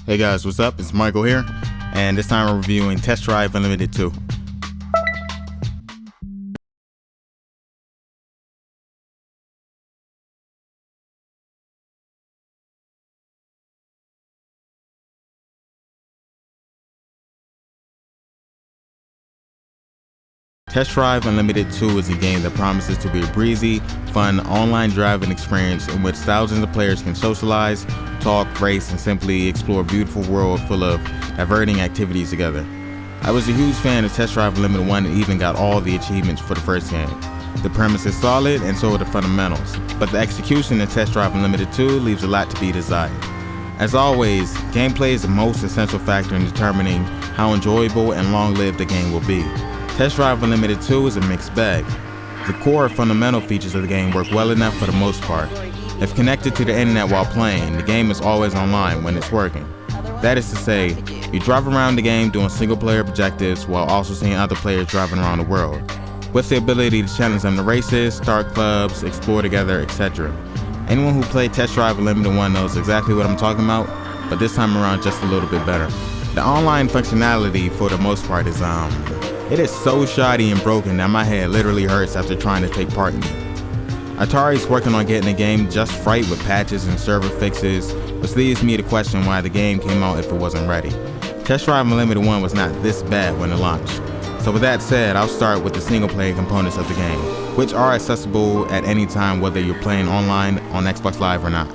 Hey guys, what's up? It's Michael here, and this time we're reviewing Test Drive Unlimited 2. Test Drive Unlimited 2 is a game that promises to be a breezy, fun, online driving experience in which thousands of players can socialize, talk, race, and simply explore a beautiful world full of diverting activities together. I was a huge fan of Test Drive Unlimited 1 and even got all the achievements for the first game. The premise is solid and so are the fundamentals, but the execution in Test Drive Unlimited 2 leaves a lot to be desired. As always, gameplay is the most essential factor in determining how enjoyable and long-lived the game will be. Test Drive Unlimited 2 is a mixed bag. The core fundamental features of the game work well enough for the most part. If connected to the internet while playing, the game is always online when it's working. That is to say, you drive around the game doing single-player objectives while also seeing other players driving around the world, with the ability to challenge them to races, start clubs, explore together, etc. Anyone who played Test Drive Unlimited 1 knows exactly what I'm talking about, but this time around just a little bit better. The online functionality for the most part is it is so shoddy and broken that my head literally hurts after trying to take part in it. Atari's working on getting the game just right with patches and server fixes, which leads me to question why the game came out if it wasn't ready. Test Drive Unlimited 1 was not this bad when it launched. So with that said, I'll start with the single player components of the game, which are accessible at any time whether you're playing online on Xbox Live or not.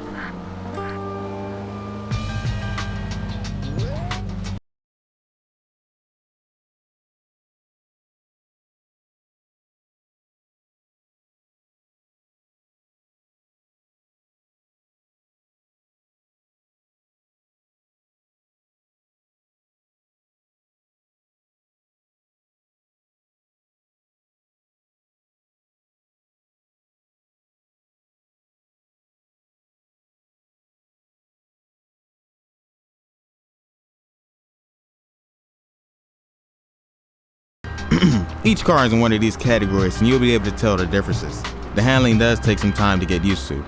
Each car is in one of these categories and you'll be able to tell the differences. The handling does take some time to get used to.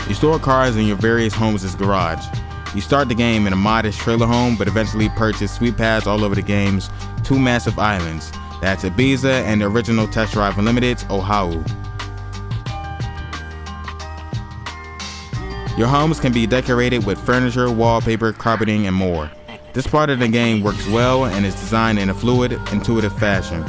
You store cars in your various homes' garage. You start the game in a modest trailer home, but eventually purchase sweet pads all over the game's two massive islands. That's Ibiza and the original Test Drive Unlimited's Oahu. Your homes can be decorated with furniture, wallpaper, carpeting, and more. This part of the game works well and is designed in a fluid, intuitive fashion.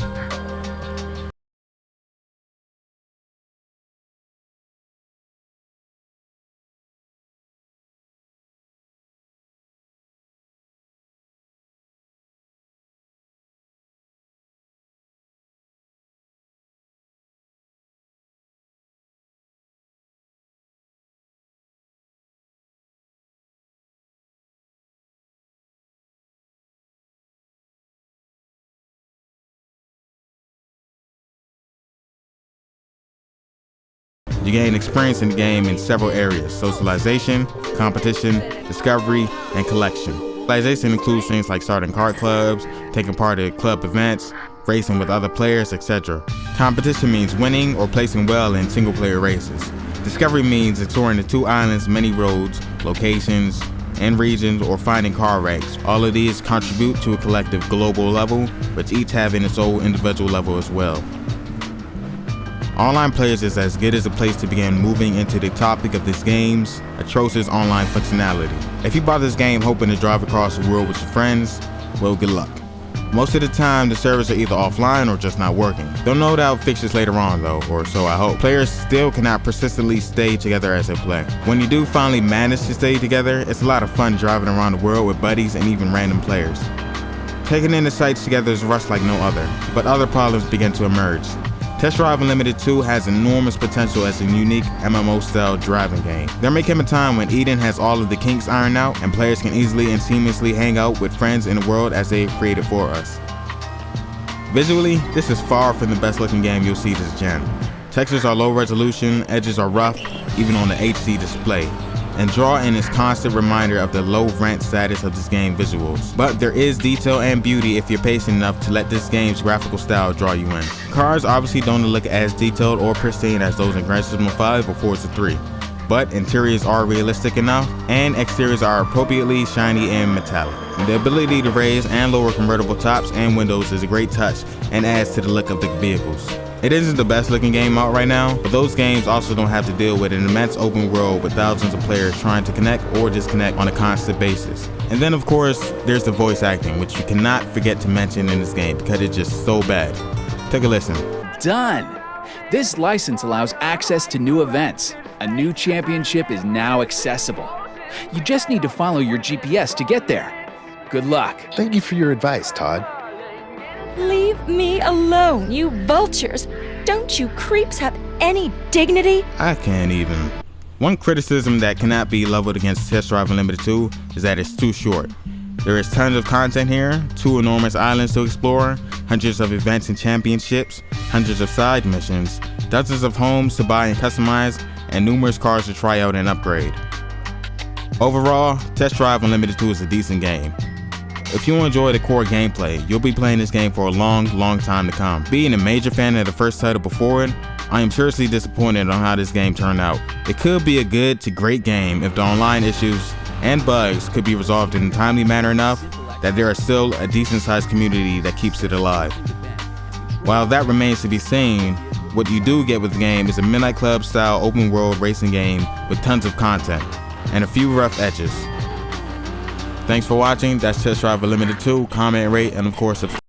You gain experience in the game in several areas: socialization, competition, discovery, and collection. Socialization includes things like starting card clubs, taking part in club events, racing with other players, etc. Competition means winning or placing well in single-player races. Discovery means exploring the two islands' many roads, locations, and regions, or finding car wrecks. All of these contribute to a collective global level, which each having its own individual level as well. Online Players is as good as a place to begin moving into the topic of this game's atrocious online functionality. If you bought this game hoping to drive across the world with your friends, well, good luck. Most of the time, the servers are either offline or just not working. They'll no doubt fix this later on though, or so I hope. Players still cannot persistently stay together as they play. When you do finally manage to stay together, it's a lot of fun driving around the world with buddies and even random players. Taking in the sights together is a rush like no other, but other problems begin to emerge. Test Drive Unlimited 2 has enormous potential as a unique MMO-style driving game. There may come a time when Eden has all of the kinks ironed out and players can easily and seamlessly hang out with friends in the world as they've created for us. Visually, this is far from the best looking game you'll see this gen. Textures are low resolution, edges are rough, even on the HD display, and draw in is constant reminder of the low rent status of this game visuals. But there is detail and beauty if you're patient enough to let this game's graphical style draw you in. Cars obviously don't look as detailed or pristine as those in Gran Turismo 5 or Forza 3. but interiors are realistic enough, and exteriors are appropriately shiny and metallic. The ability to raise and lower convertible tops and windows is a great touch and adds to the look of the vehicles. It isn't the best looking game out right now, but those games also don't have to deal with an immense open world with thousands of players trying to connect or disconnect on a constant basis. And then of course, there's the voice acting, which you cannot forget to mention in this game because it's just so bad. Take a listen. Done! This license allows access to new events. A new championship is now accessible. You just need to follow your GPS to get there. Good luck. Thank you for your advice, Todd. Leave me alone, you vultures! Don't you creeps have any dignity? I can't even. One criticism that cannot be leveled against Test Drive Unlimited 2 is that it's too short. There is tons of content here, 2 enormous islands to explore, hundreds of events and championships, hundreds of side missions, dozens of homes to buy and customize, and numerous cars to try out and upgrade. Overall, Test Drive Unlimited 2 is a decent game. If you enjoy the core gameplay, you'll be playing this game for a long time to come. Being a major fan of the first title before it, I am seriously disappointed on how this game turned out. It could be a good to great game if the online issues and bugs could be resolved in a timely manner enough that there is still a decent sized community that keeps it alive. While that remains to be seen, what you do get with the game is a Midnight Club style open world racing game with tons of content and a few rough edges. Thanks for watching. That's Test Drive Unlimited 2. Comment, rate, and of course subscribe.